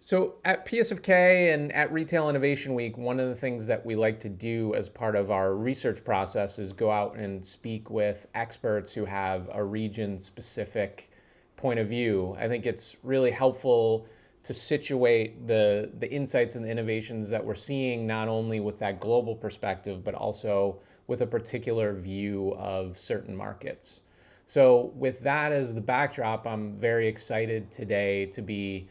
So at PSFK and at Retail Innovation Week, one of the things that we like to do as part of our research process is go out and speak with experts who have a region specific point of view. I think it's really helpful to situate the insights and the innovations that we're seeing, not only with that global perspective, but also with a particular view of certain markets. So, with that as the backdrop, I'm very excited today to be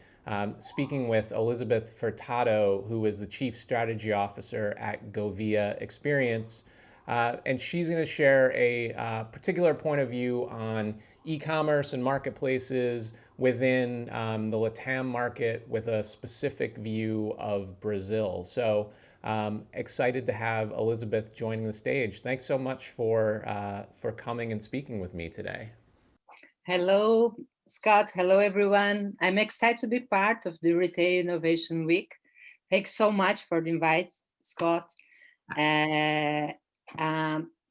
speaking with Elisabete Furtado, who is the Chief Strategy Officer at Gouvêa Experience. And she's going to share a particular point of view on e-commerce and marketplaces within the LATAM market with a specific view of Brazil. So excited to have Elisabeth joining the stage. Thanks so much for coming and speaking with me today. Hello, Scott. Hello, everyone. I'm excited to be part of the Retail Innovation Week. Thanks so much for the invite, Scott. Uh,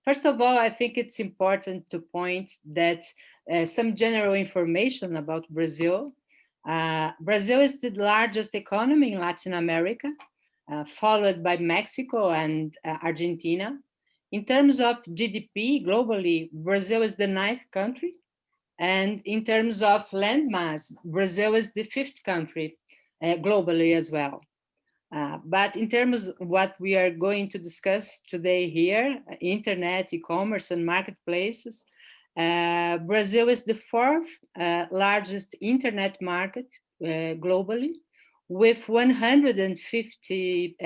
First of all, I think it's important to point that some general information about Brazil. Brazil is the largest economy in Latin America, followed by Mexico and Argentina. In terms of GDP globally, Brazil is the ninth country, and in terms of landmass, Brazil is the fifth country globally as well. But in terms of what we are going to discuss today here, internet, e-commerce, and marketplaces, Brazil is the fourth largest internet market globally, with 150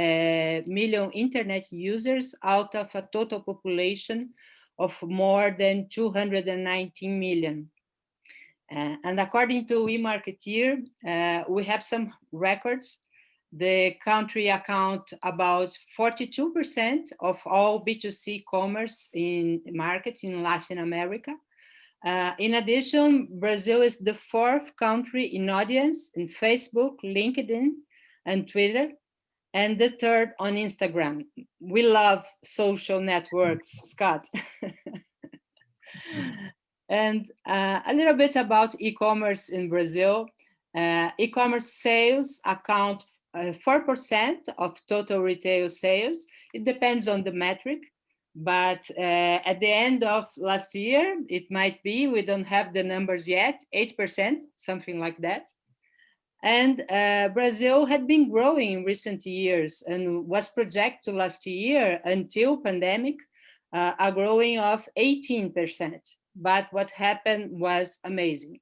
million internet users out of a total population of more than 219 million. And according to eMarketer, we have some records. The country account about 42% of all B2C commerce in markets in Latin America. In addition, Brazil is the fourth country in audience in Facebook, LinkedIn, and Twitter, and the third on Instagram. We love social networks, Scott. And a little bit about e-commerce in Brazil. E-commerce sales account 4% of total retail sales. It depends on the metric, but at the end of last year, it might be, we don't have the numbers yet, 8%, something like that. And Brazil had been growing in recent years and was projected last year until pandemic a growing of 18%. But what happened was amazing.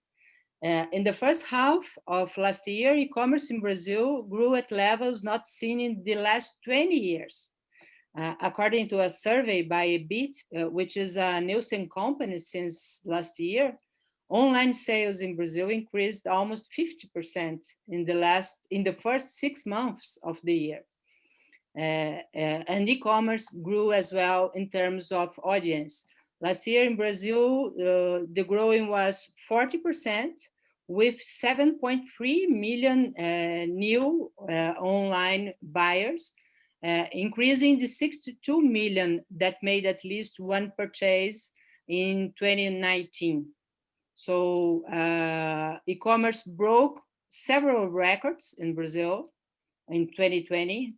In the first half of last year, e-commerce in Brazil grew at levels not seen in the last 20 years. According to a survey by Ebit, which is a Nielsen company since last year, online sales in Brazil increased almost 50% in the first 6 months of the year. And e-commerce grew as well in terms of audience. Last year in Brazil, the growing was 40%, with 7.3 million new online buyers, increasing the 62 million that made at least one purchase in 2019. So e-commerce broke several records in Brazil in 2020.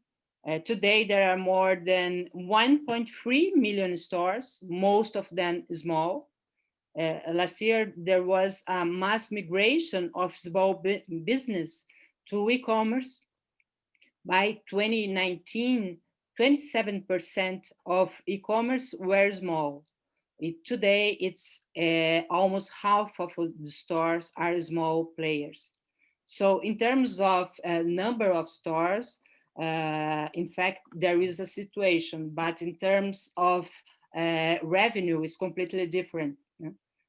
Today, there are more than 1.3 million stores, most of them small. Last year, there was a mass migration of small business to e-commerce. By 2019, 27% of e-commerce were small. Today, it's almost half of the stores are small players. So in terms of number of stores, in fact, there is a situation, but in terms of revenue, it's completely different.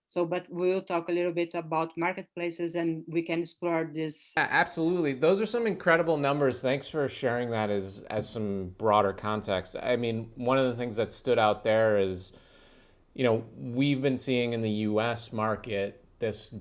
So, but we'll talk a little bit about marketplaces and we can explore this. Absolutely. Those are some incredible numbers. Thanks for sharing that as some broader context. I mean, one of the things that stood out there is, we've been seeing in the US market this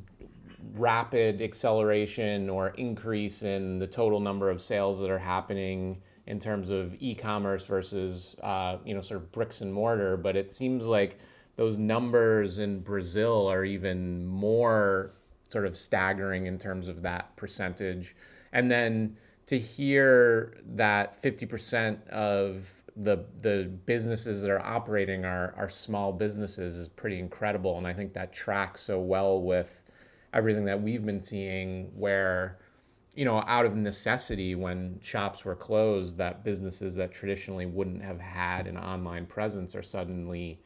rapid acceleration or increase in the total number of sales that are happening in terms of e-commerce versus sort of bricks and mortar. But it seems like those numbers in Brazil are even more sort of staggering in terms of that percentage. And then to hear that 50% of the businesses that are operating are small businesses is pretty incredible. And I think that tracks so well with everything that we've been seeing where, out of necessity, when shops were closed, that businesses that traditionally wouldn't have had an online presence are suddenly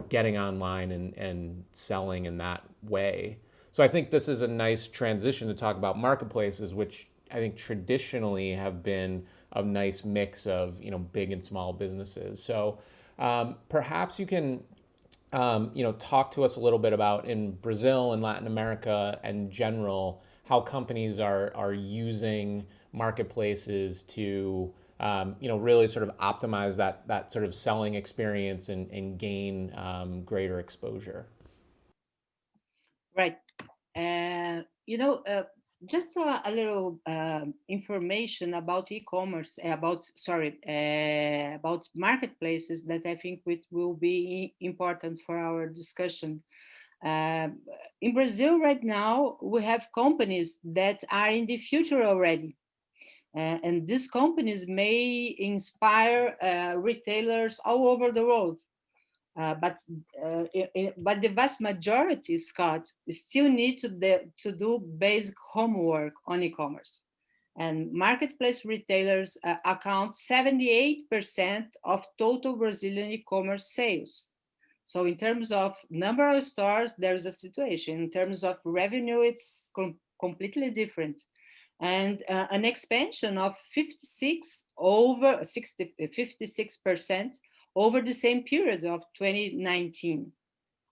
getting online and selling in that way. So I think this is a nice transition to talk about marketplaces, which I think traditionally have been a nice mix of big and small businesses. So perhaps you can talk to us a little bit about in Brazil and Latin America in general how companies are using marketplaces to really sort of optimize that sort of selling experience and gain greater exposure. Right. You know, just a little information about e-commerce, about marketplaces that I think which will be important for our discussion. Uh, in Brazil right now, we have companies that are in the future already. And these companies may inspire retailers all over the world. But the vast majority, Scott, still need to do basic homework on e-commerce. And marketplace retailers account 78% of total Brazilian e-commerce sales. So in terms of number of stores, there's a situation. In terms of revenue, it's completely different. And an expansion of 56% over the same period of 2019.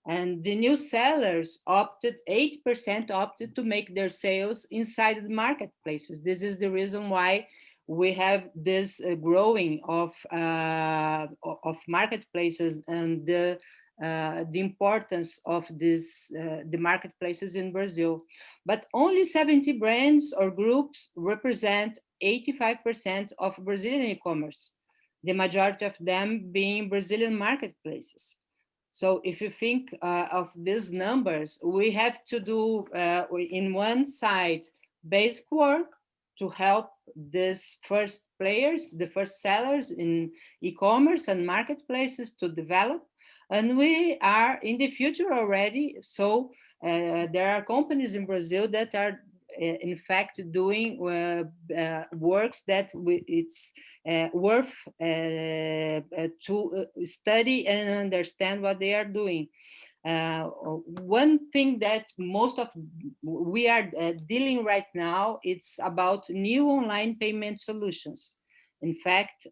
And the new sellers 8% opted to make their sales inside the marketplaces. This is the reason why we have this growing of marketplaces and the importance of the marketplaces in Brazil. But only 70 brands or groups represent 85% of Brazilian e-commerce, the majority of them being Brazilian marketplaces. So if you think of these numbers, we have to do, in one side, basic work to help these first players, the first sellers in e-commerce and marketplaces to develop. And we are in the future already. So there are companies in Brazil that are in fact doing works that it's worth to study and understand what they are doing. One thing that most of we are dealing right now, it's about new online payment solutions. In fact,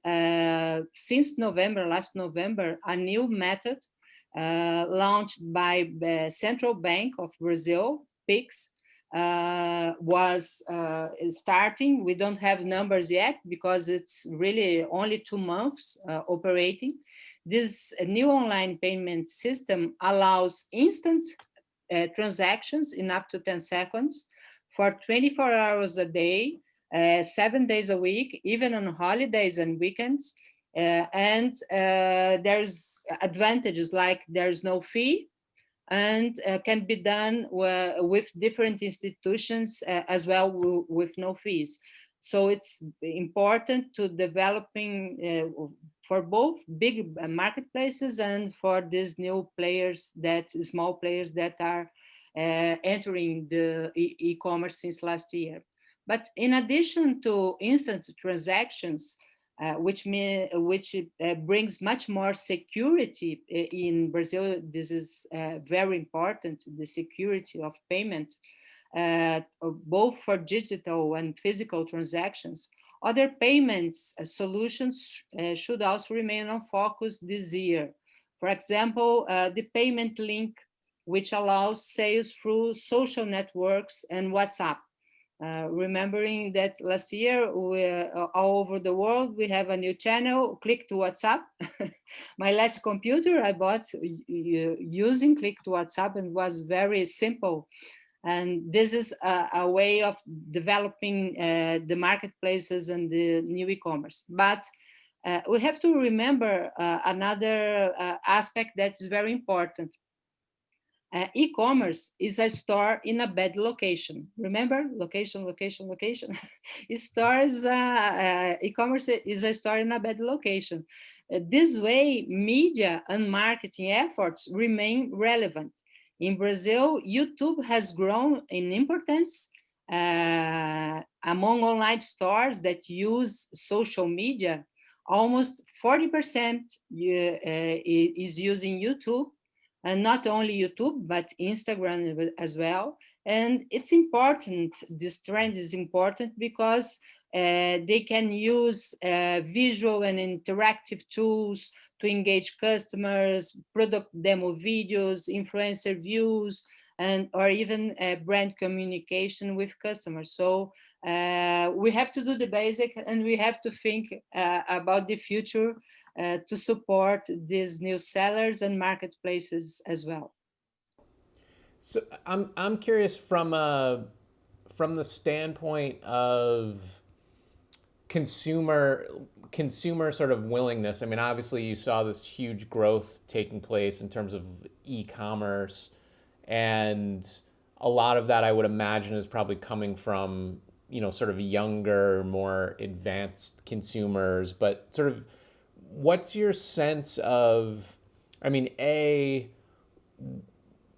since last November, a new method launched by the Central Bank of Brazil, PIX, was starting. We don't have numbers yet because it's really only 2 months operating. This new online payment system allows instant transactions in up to 10 seconds for 24 hours a day, 7 days a week, even on holidays and weekends. And there's advantages like there's no fee, and can be done with different institutions as well with no fees. So it's important to developing for both big marketplaces and for these new players, small players that are entering the e-commerce since last year. But in addition to instant transactions, which brings much more security in Brazil. This is very important, the security of payment, both for digital and physical transactions. Other payments solutions should also remain on focus this year. For example, the payment link, which allows sales through social networks and WhatsApp. Remembering that last year, all over the world, we have a new channel, Click to WhatsApp. My last computer I bought using Click to WhatsApp and was very simple. And this is a way of developing the marketplaces and the new e-commerce. But we have to remember another aspect that is very important. E-commerce is a store in a bad location. Remember, location, location, location. E-commerce is a store in a bad location. This way, media and marketing efforts remain relevant. In Brazil, YouTube has grown in importance among online stores that use social media. Almost 40% is using YouTube, and not only YouTube, but Instagram as well. And it's important, this trend is important because they can use visual and interactive tools to engage customers, product demo videos, influencer views, and or even brand communication with customers. So we have to do the basic, and we have to think about the future to support these new sellers and marketplaces as well. So I'm curious from the standpoint of consumer sort of willingness. I mean, obviously you saw this huge growth taking place in terms of e-commerce, and a lot of that I would imagine is probably coming from, you know, sort of younger, more advanced consumers. But sort of what's your sense of, I mean,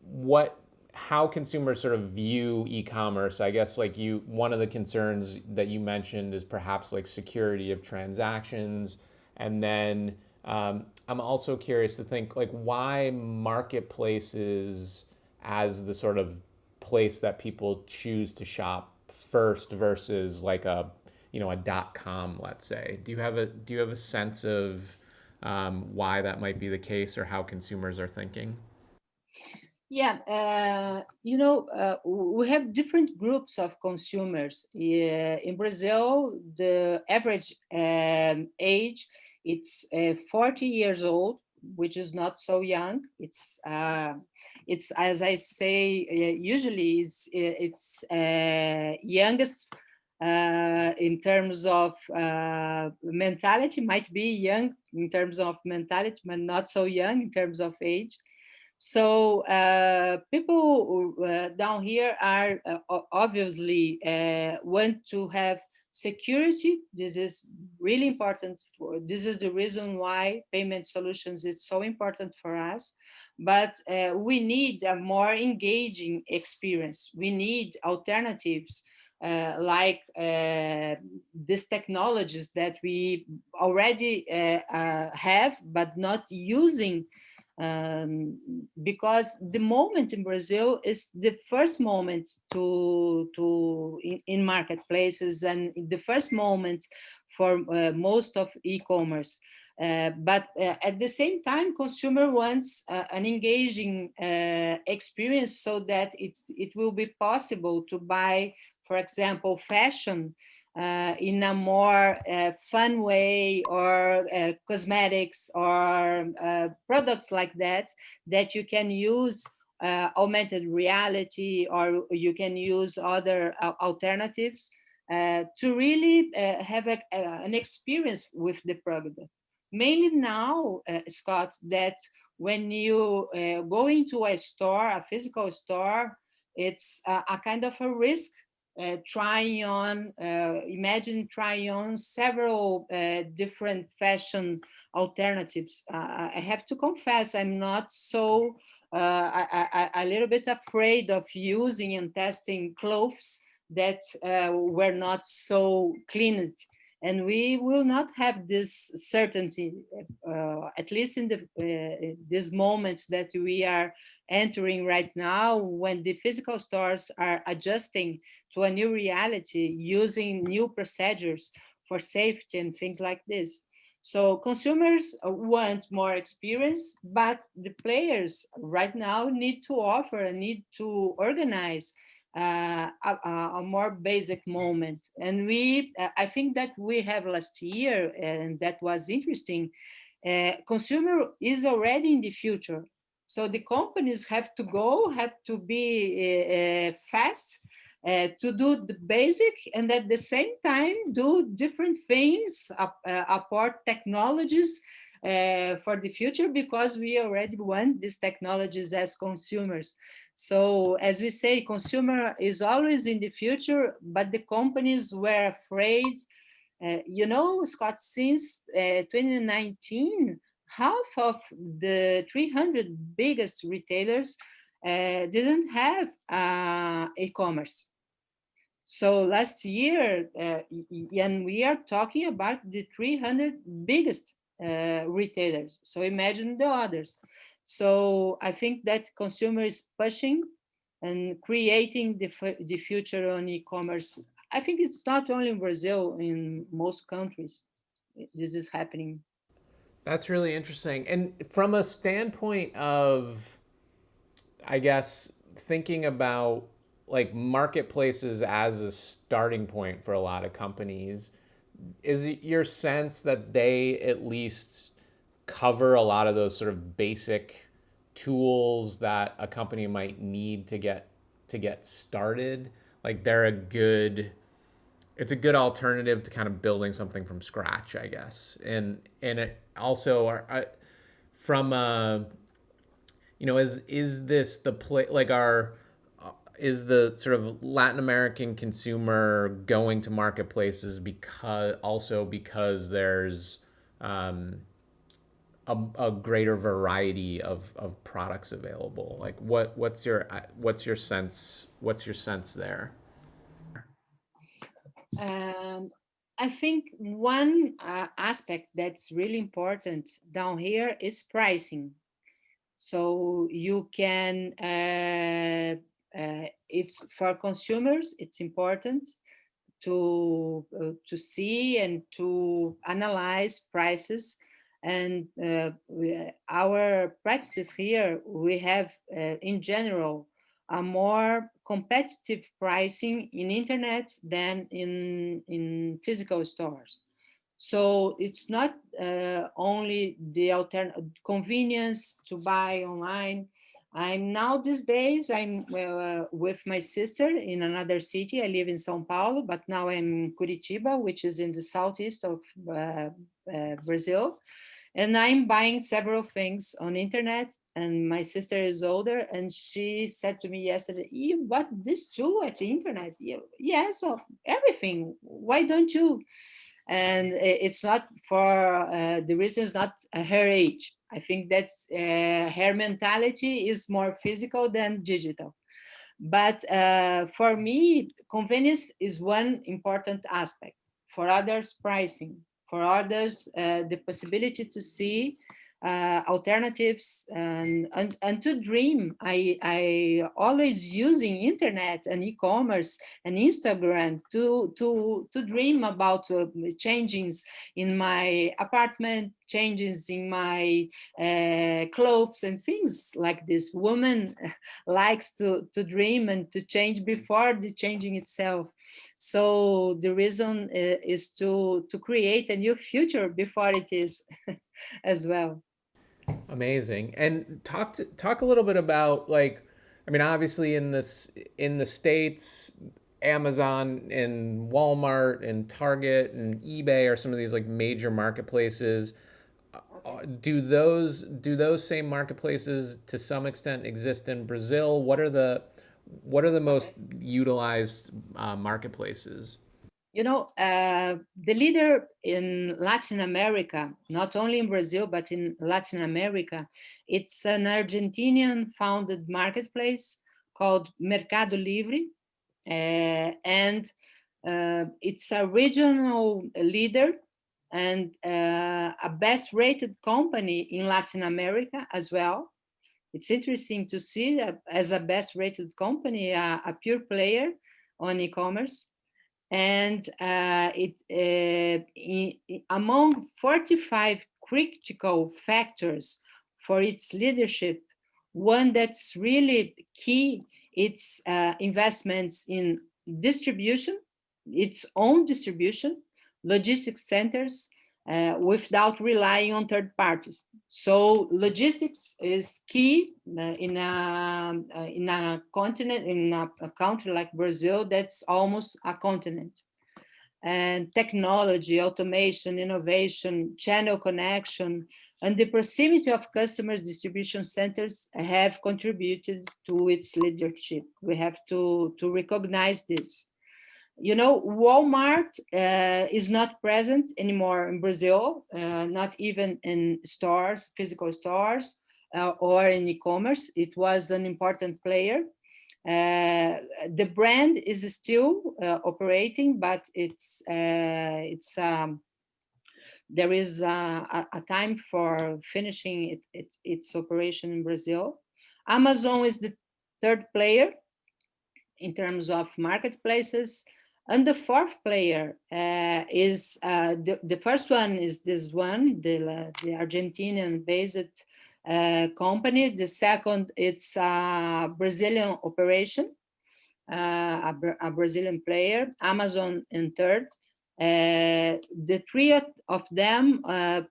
what how consumers sort of view e-commerce? I guess like one of the concerns that you mentioned is perhaps like security of transactions, and then I'm also curious to think like why marketplaces as the sort of place that people choose to shop first versus like a, you know, a .com, let's say. Do you have a sense of why that might be the case, or how consumers are thinking? Yeah, we have different groups of consumers. In Brazil, the average age it's 40 years old, which is not so young. It's as I say, usually it's youngest in terms of mentality, might be young in terms of mentality, but not so young in terms of age. So people down here are obviously want to have security. This is really important. This is the reason why payment solutions is so important for us. But we need a more engaging experience. We need alternatives like these technologies that we already have, but not using, because the moment in Brazil is the first moment in marketplaces, and the first moment for most of e-commerce. But at the same time, consumer wants an engaging experience so that it will be possible to buy, for example, fashion in a more fun way, or cosmetics, or products like that, that you can use augmented reality, or you can use other alternatives to really have an experience with the product. Mainly now, Scott, that when you go into a store, a physical store, it's a kind of a risk trying on, imagine trying on several different fashion alternatives. I have to confess, I'm not so, a little bit afraid of using and testing clothes that were not so cleaned. And we will not have this certainty, at least in these moments that we are entering right now, when the physical stores are adjusting to a new reality, using new procedures for safety and things like this. So consumers want more experience, but the players right now need to offer and need to organize a more basic moment. And I think that we have last year, and that was interesting. Consumer is already in the future, so the companies have to be fast to do the basic, and at the same time do different things, apport technologies for the future, because we already want these technologies as consumers. So as we say, consumer is always in the future, but the companies were afraid. Scott, since 2019, half of the 300 biggest retailers didn't have e-commerce. So last year, and we are talking about the 300 biggest retailers. So imagine the others. So I think that consumer is pushing and creating the future on e-commerce. I think it's not only in Brazil, in most countries, this is happening. That's really interesting. And from a standpoint of, I guess, thinking about like marketplaces as a starting point for a lot of companies, is it your sense that they at least cover a lot of those sort of basic tools that a company might need to get started? Like they're a good it's a good alternative to kind of building something from scratch, I guess. And it also from is this the play like our is the sort of Latin American consumer going to marketplaces because there's um, a greater variety of products available? Like what's your sense there? Um, I think one aspect that's really important down here is pricing. So you can, it's for consumers, it's important to see and to analyze prices. And our practices here, we have in general a more competitive pricing in internet than in physical stores. So it's not only the convenience to buy online. I'm now these days, I'm with my sister in another city. I live in São Paulo, but now I'm in Curitiba, which is in the southeast of Brazil. And I'm buying several things on internet. And my sister is older, and she said to me yesterday, "You bought this too at the internet?" Yes, well, everything. Why don't you? And it's not for the reason is not her age. I think that's her mentality is more physical than digital. But for me, convenience is one important aspect. For others, pricing. For others, the possibility to see alternatives and to dream. I always using internet and e-commerce and Instagram to dream about changes in my apartment, changes in my clothes and things like this. Woman likes to dream and to change before the changing itself. So the reason is to create a new future before it is as well. Amazing. And talk a little bit about like, I mean, obviously in the States, Amazon and Walmart and Target and eBay are some of these like major marketplaces. Do those same marketplaces to some extent exist in Brazil? What are the most utilized marketplaces? The leader in Latin America, not only in Brazil, but in Latin America, it's an Argentinian founded marketplace called Mercado Livre. And it's a regional leader and a best rated company in Latin America as well. It's interesting to see that as a best rated company, a pure player on e-commerce. And among 45 critical factors for its leadership, one that's really key, it's investments in distribution, its own distribution, logistics centers, without relying on third parties. So logistics is key in a continent, in a country like Brazil, that's almost a continent. and technology, automation, innovation, channel connection, and the proximity of customers' distribution centers have contributed to its leadership. We have to recognize this. You know, Walmart is not present anymore in Brazil, not even in stores, physical stores, or in e-commerce. It was an important player. The brand is still operating, but there is a time for finishing its operation in Brazil. Amazon is the third player in terms of marketplaces. And the fourth player is the first one is this one, the Argentinian-based company. The second, it's a Brazilian operation, a Brazilian player. Amazon in third. The three of them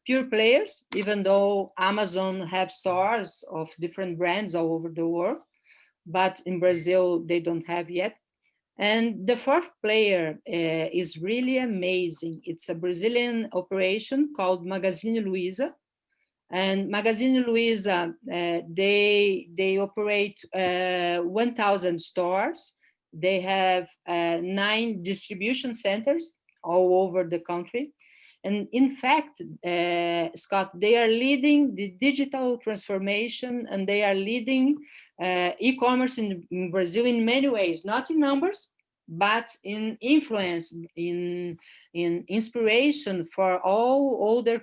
pure players, even though Amazon have stores of different brands all over the world, but in Brazil they don't have yet. And the fourth player is really amazing. It's a Brazilian operation called Magazine Luiza. And Magazine Luiza, they operate 1,000 stores. They have 9 distribution centers all over the country. And in fact, Scott, they are leading the digital transformation, and they are leading e-commerce in Brazil in many ways, not in numbers, but in influence, in inspiration for all other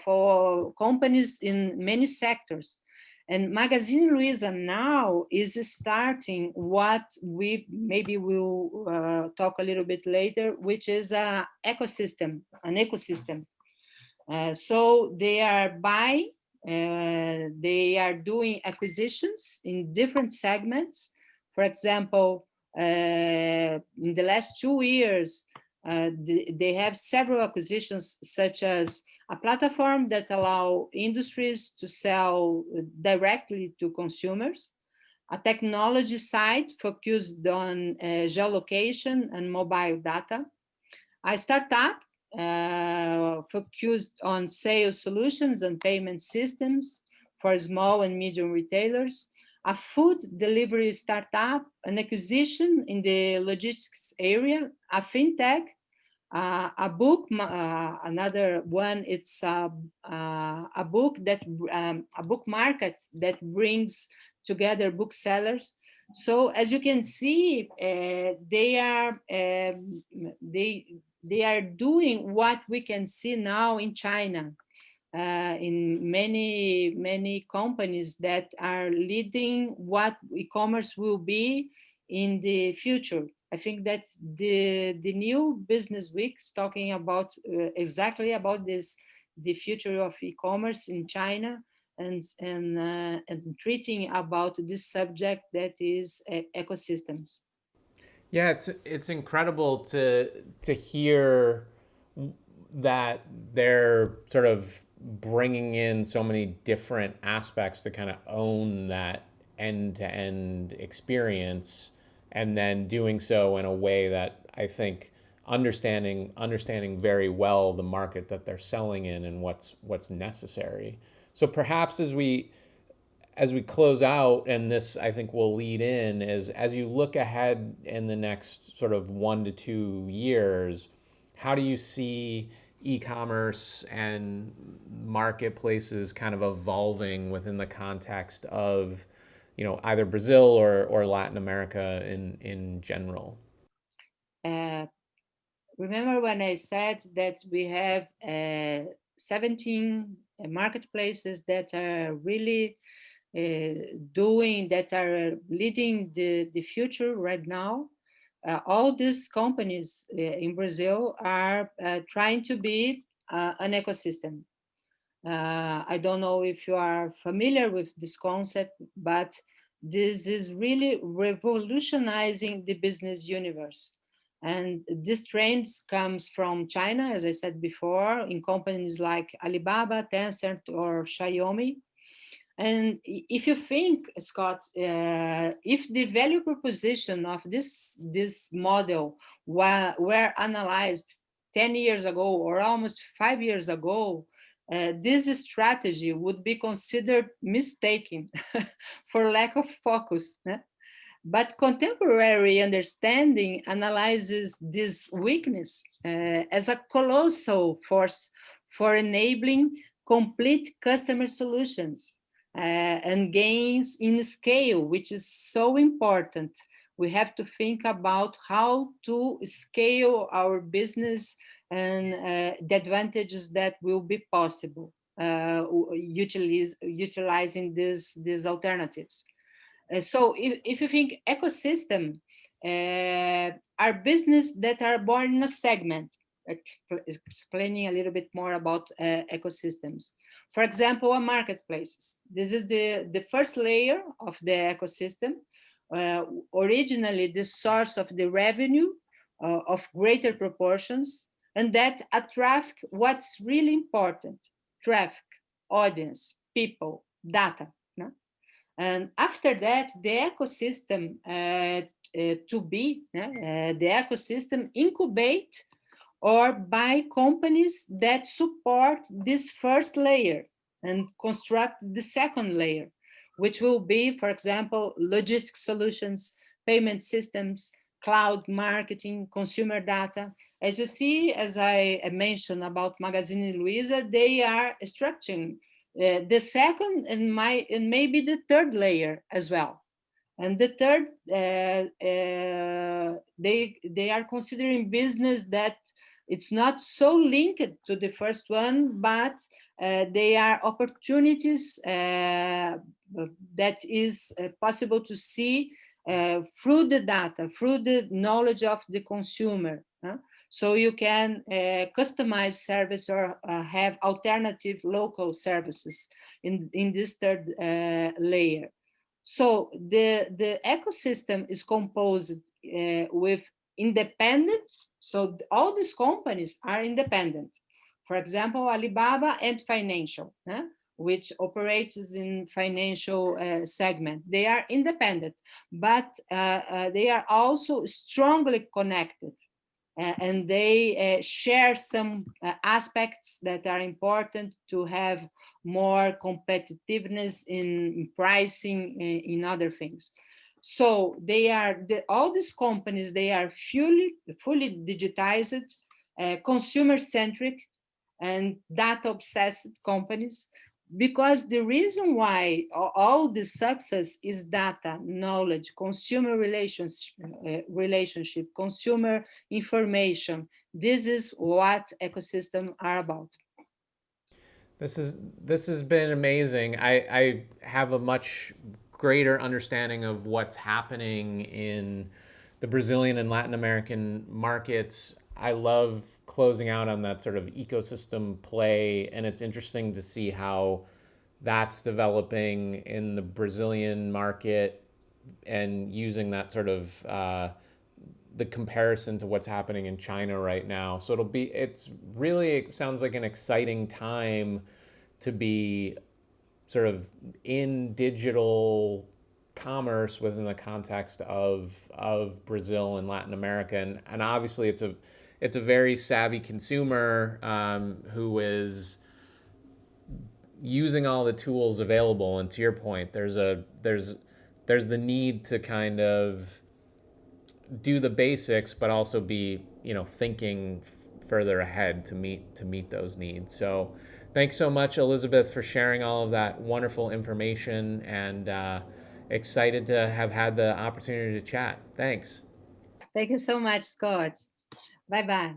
for companies in many sectors. And Magazine Luiza now is starting what we maybe will talk a little bit later, which is an ecosystem. So they are buying, they are doing acquisitions in different segments. For example, in the last 2 years, they have several acquisitions, such as a platform that allow industries to sell directly to consumers, a technology site focused on geolocation and mobile data, a startup focused on sales solutions and payment systems for small and medium retailers, a food delivery startup, an acquisition in the logistics area, a fintech, a book, another one, it's a book that a book market that brings together booksellers. So as you can see, they are doing what we can see now in China, in many companies that are leading what e-commerce will be in the future. I think that the new Business Week is talking about exactly about this, the future of e-commerce in China, and treating about this subject that is ecosystems. Yeah, it's incredible to hear that they're sort of bringing in so many different aspects to kind of own that end-to-end experience, and then doing so in a way that I think understanding very well the market that they're selling in and what's necessary. So perhaps as we close out, and this I think will lead in, is as you look ahead in the next sort of 1 to 2 years, how do you see e-commerce and marketplaces kind of evolving within the context of, either Brazil or Latin America in general? Uh, Remember when I said that we have 17 marketplaces that are really that are leading the future right now? All these companies in Brazil are trying to be an ecosystem. I don't know if you are familiar with this concept, but this is really revolutionizing the business universe. And this trend comes from China, as I said before, in companies like Alibaba, Tencent, or Xiaomi. And if you think, Scott, if the value proposition of this model were analyzed 10 years ago or almost 5 years ago, this strategy would be considered mistaken for lack of focus. But contemporary understanding analyzes this weakness as a colossal force for enabling complete customer solutions and gains in scale, which is so important. We have to think about how to scale our business and the advantages that will be possible utilizing these alternatives. So if you think ecosystem are business that are born in a segment, explaining a little bit more about ecosystems. For example, a marketplaces. This is the first layer of the ecosystem. Originally, the source of the revenue of greater proportions, and that attract what's really important: traffic, audience, people, data. No? And after that, the ecosystem the ecosystem incubate or buy companies that support this first layer and construct the second layer, which will be, for example, logistic solutions, payment systems, cloud marketing, consumer data. As you see, as I mentioned about Magazine Luiza, they are structuring the second and maybe the third layer as well. And the third, they are considering business that it's not so linked to the first one, but they are opportunities that is possible to see through the data, through the knowledge of the consumer. So you can customize service or have alternative local services in this third layer. So the ecosystem is composed with independent. So all these companies are independent. For example, Alibaba and Financial, which operates in financial segment. They are independent, but they are also strongly connected. And they share some aspects that are important to have more competitiveness in pricing, in other things. So they are all these companies. They are fully digitized, consumer centric, and data obsessed companies, because the reason why all this success is data, knowledge, consumer relationship, consumer information. This is what ecosystems are about. This has been amazing. I have a much greater understanding of what's happening in the Brazilian and Latin American markets. I love closing out on that sort of ecosystem play, and it's interesting to see how that's developing in the Brazilian market and using that sort of the comparison to what's happening in China right now. So it's really, it sounds like an exciting time to be sort of in digital commerce within the context of Brazil and Latin America. And obviously it's a very savvy consumer who is using all the tools available. And to your point, there's the need to kind of do the basics, but also be thinking further ahead to meet those needs. So, thanks so much, Elisabeth, for sharing all of that wonderful information, and excited to have had the opportunity to chat. Thanks. Thank you so much, Scott. Bye bye.